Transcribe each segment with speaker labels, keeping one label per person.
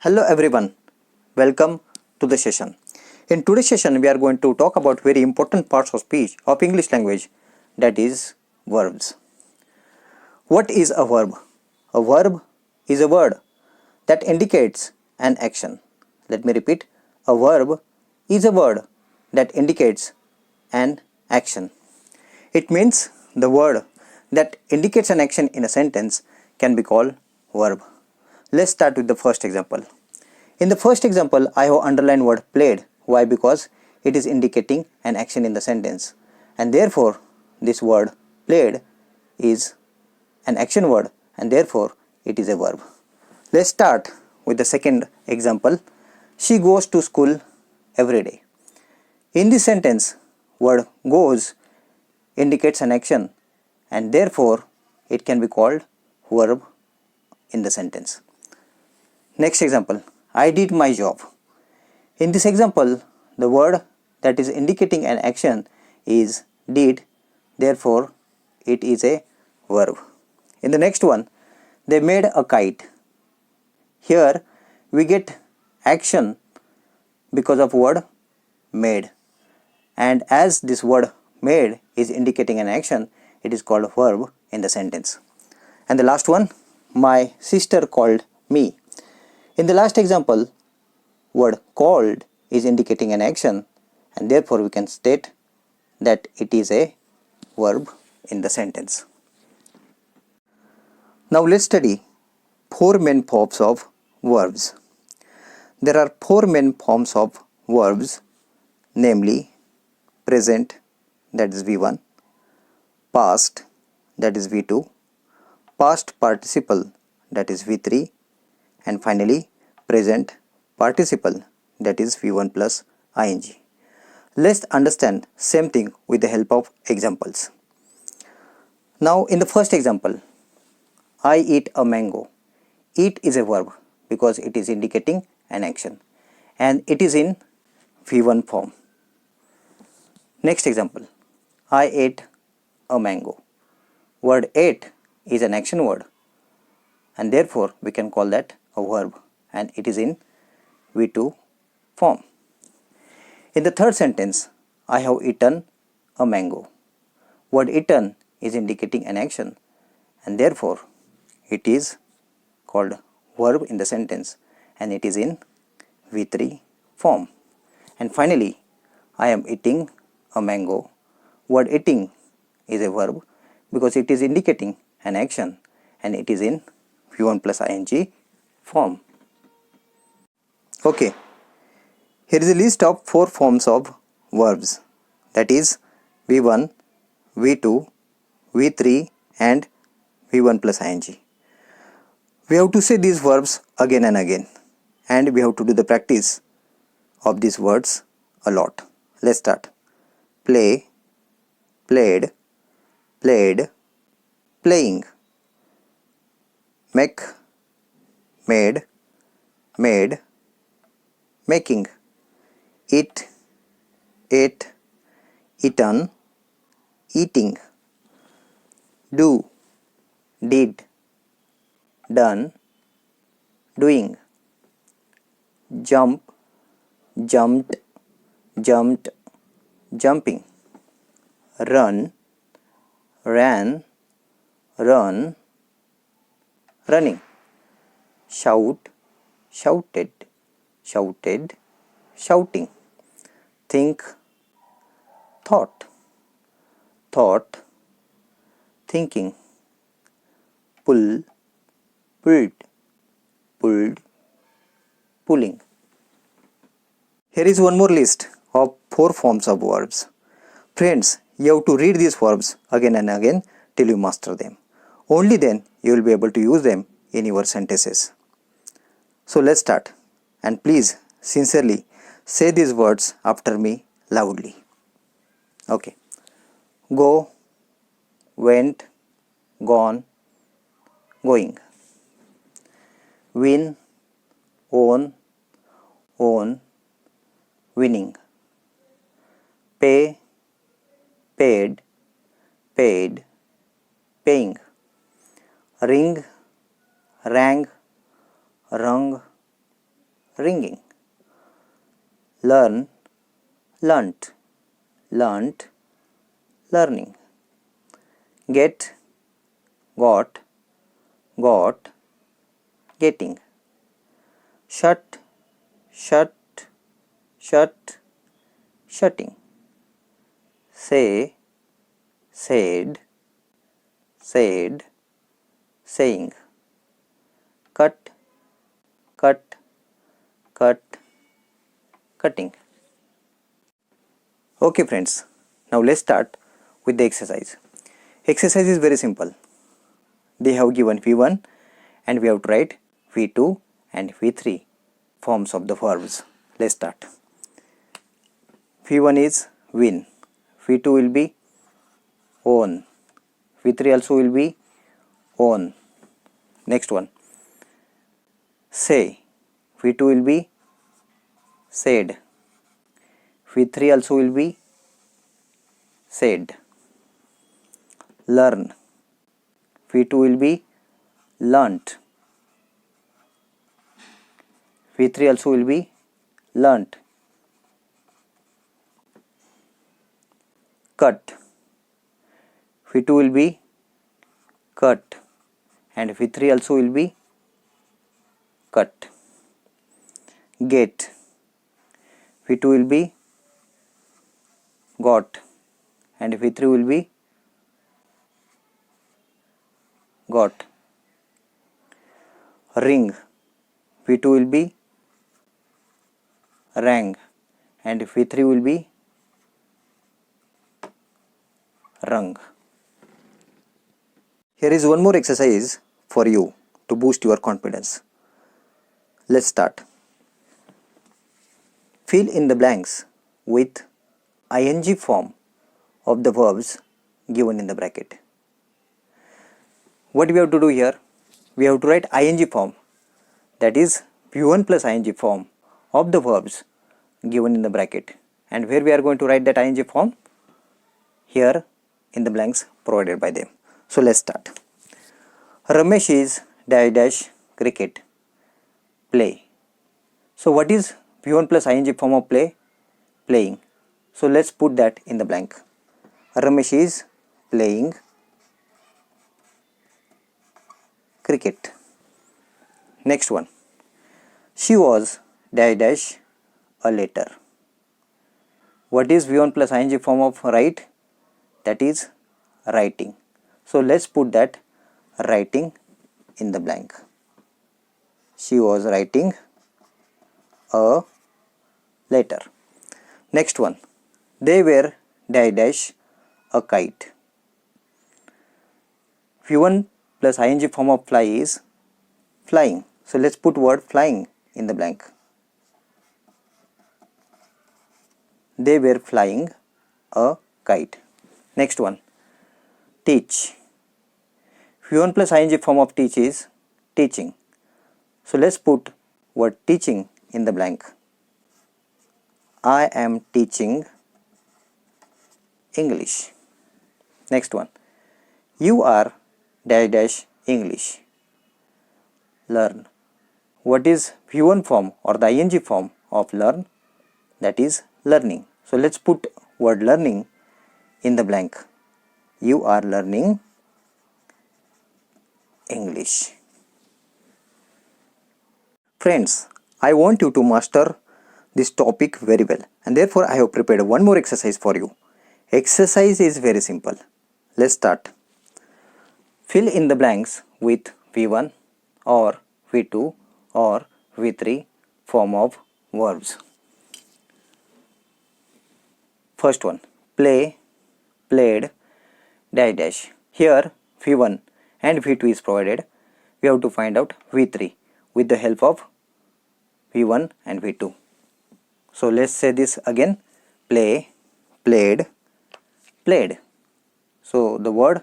Speaker 1: Hello everyone, welcome to the session. In today's session, we are going to talk about very important parts of speech of English language, that is verbs. What is a verb? A verb is a word that indicates an action. Let me repeat, a verb is a word that indicates an action. It means the word that indicates an action in a sentence can be called verb. Let's start with the first example. In the first example, I have underlined word played. Why? Because it is indicating an action in the sentence, and therefore this word played is an action word, and therefore it is a verb. Let's start with the second example. She goes to school every day. In this sentence, word goes indicates an action, and therefore it can be called verb in the sentence. Next example, I did my job. In this example, the word that is indicating an action is did, therefore it is a verb. In the next one, they made a kite. Here we get action because of word made, and as this word made is indicating an action, it is called a verb in the sentence. And the last one, my sister called me. In the last example, word called is indicating an action, and therefore we can state that it is a verb in the sentence. Now let's study four main forms of verbs. There are four main forms of verbs, namely present, that is V1, past, that is V2, past participle, that is V3, and finally present participle, that is V1 plus ing. Let's understand same thing with the help of examples. Now in the first example, I eat a mango. Eat is a verb because it is indicating an action, and it is in V1 form. Next example, I ate a mango. Word ate is an action word, and therefore we can call that a verb, and it is in V2 form. In the third sentence, I have eaten a mango. Word eaten is indicating an action, and therefore it is called verb in the sentence, and it is in V3 form. And finally, I am eating a mango. Word eating is a verb because it is indicating an action, and it is in V1 plus ing form. Okay, here is a list of four forms of verbs, that is V1, V2, V3 and V1 plus ing. We have to say these verbs again and again, and we have to do the practice of these words a lot. Let's start. Play, played, played, playing. Make, made, made, making. Eat, ate, eaten, eating. Do, did, done, doing. Jump, jumped, jumped, jumping. Run, ran, run, running. Shout, shouted, shouted, shouting. Think, thought, thought, thinking. Pull, pulled, pulled, pulling. Here is one more list of four forms of verbs. Friends, you have to read these verbs again and again till you master them. Only then you will be able to use them in your sentences. So let's start, and please sincerely say these words after me loudly. Okay. Go, went, gone, going. Win, own, own, winning. Pay, paid, paid, paying. Ring, rang, rung, ringing. Learn, learnt, learnt, learning. Get, got, got, getting. Shut, shut, shut, shutting. Say, said, said, saying. Cut, cut, cut, cutting. Okay friends, now let's start with the exercise. Exercise is very simple. They have given V1 and we have to write V2 and V3 forms of the verbs. Let's start. V1 is win, V2 will be own, V3 also will be own. Next one, say, V2 will be said, V3 also will be said. Learn, V2 will be learnt, V3 also will be learnt. Cut, V2 will be cut and V3 also will be cut. Get, V2 will be got and V3 will be got. Ring, V2 will be rang and V3 will be rung. Here is one more exercise for you to boost your confidence. Let's start. Fill in the blanks with ing form of the verbs given in the bracket. What we have to do here? We have to write ing form, that is V1 plus ing form of the verbs given in the bracket. And where we are going to write that ing form? Here in the blanks provided by them. So let's start. Ramesh is dash dash cricket, play. So what is V1 plus ing form of play? Playing. So let's put that in the blank. Ramesh is playing cricket. Next one. She was dash dash a letter. What is V1 plus ing form of write? That is writing. So let's put that writing in the blank. She was writing a letter. Next one. They were dash dash a kite. V1 plus ing form of fly is flying. So let's put word flying in the blank. They were flying a kite. Next one. Teach. V1 plus ing form of teach is teaching. So let's put word teaching in the blank. I am teaching English. Next one. You are dash dash English. Learn. What is V1 form or the ing form of learn? That is learning. So let's put word learning in the blank. You are learning English. Friends, I want you to master this topic very well, and therefore I have prepared one more exercise for you. Exercise is very simple. Let's start. Fill in the blanks with V1 or V2 or V3 form of verbs. First one. Play, played, dash dash. Here V1 and V2 is provided. We have to find out V3 with the help of V1 and V2. So let's say this again. Play, played, played. So the word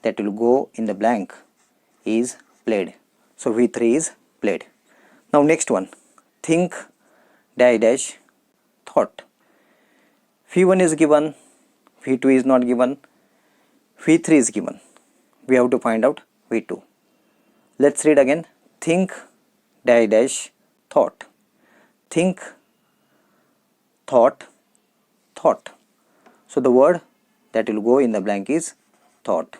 Speaker 1: that will go in the blank is played. So V3 is played. Now next one. Think, dash dash, thought. V1 is given, V2 is not given, V3 is given. We have to find out V2. Let's read again. Think, dash dash, thought. think, thought, thought. So the word that will go in the blank is thought.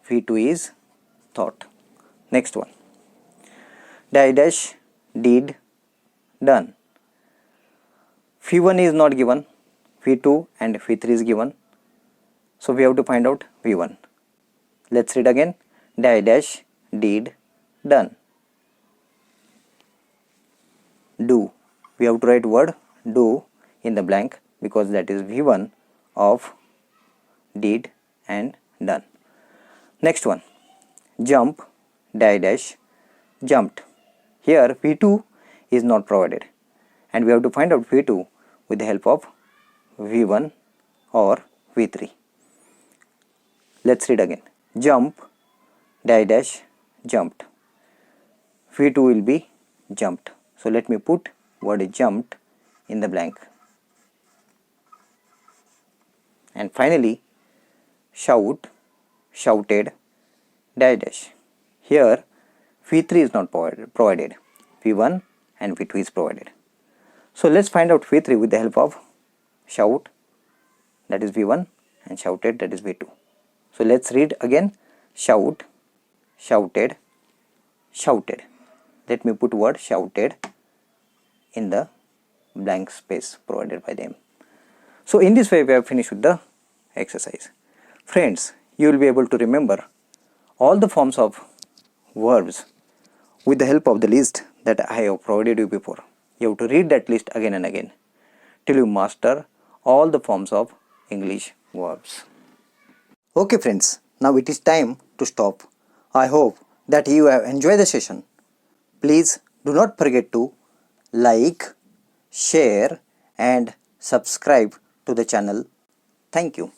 Speaker 1: V2 is thought. Next one. Dash, did, done. V1 is not given, V2 and V3 is given. So we have to find out V1. Let's read again. Dash, did, done. Do. We have to write word do in the blank because that is V1 of did and done. Next one. Jump, dash, jumped. Here V2 is not provided and we have to find out V2 with the help of V1 or V3. Let's read again. Jump, dash, jumped. V2 will be jumped. So let me put word jumped in the blank. And finally, shout, shouted, dash. Here V3 is not provided. V1 and V2 is provided. So let's find out V3 with the help of shout, that is V1, and shouted, that is V2. So let's read again. Shout, shouted, shouted. Let me put word shouted in the blank space provided by them. So in this way we have finished with the exercise. Friends, you will be able to remember all the forms of verbs with the help of the list that I have provided you before. You have to read that list again and again till you master all the forms of English verbs. Okay friends, now it is time to stop. I hope that you have enjoyed the session. Please do not forget to like, share and subscribe to the channel. Thank you.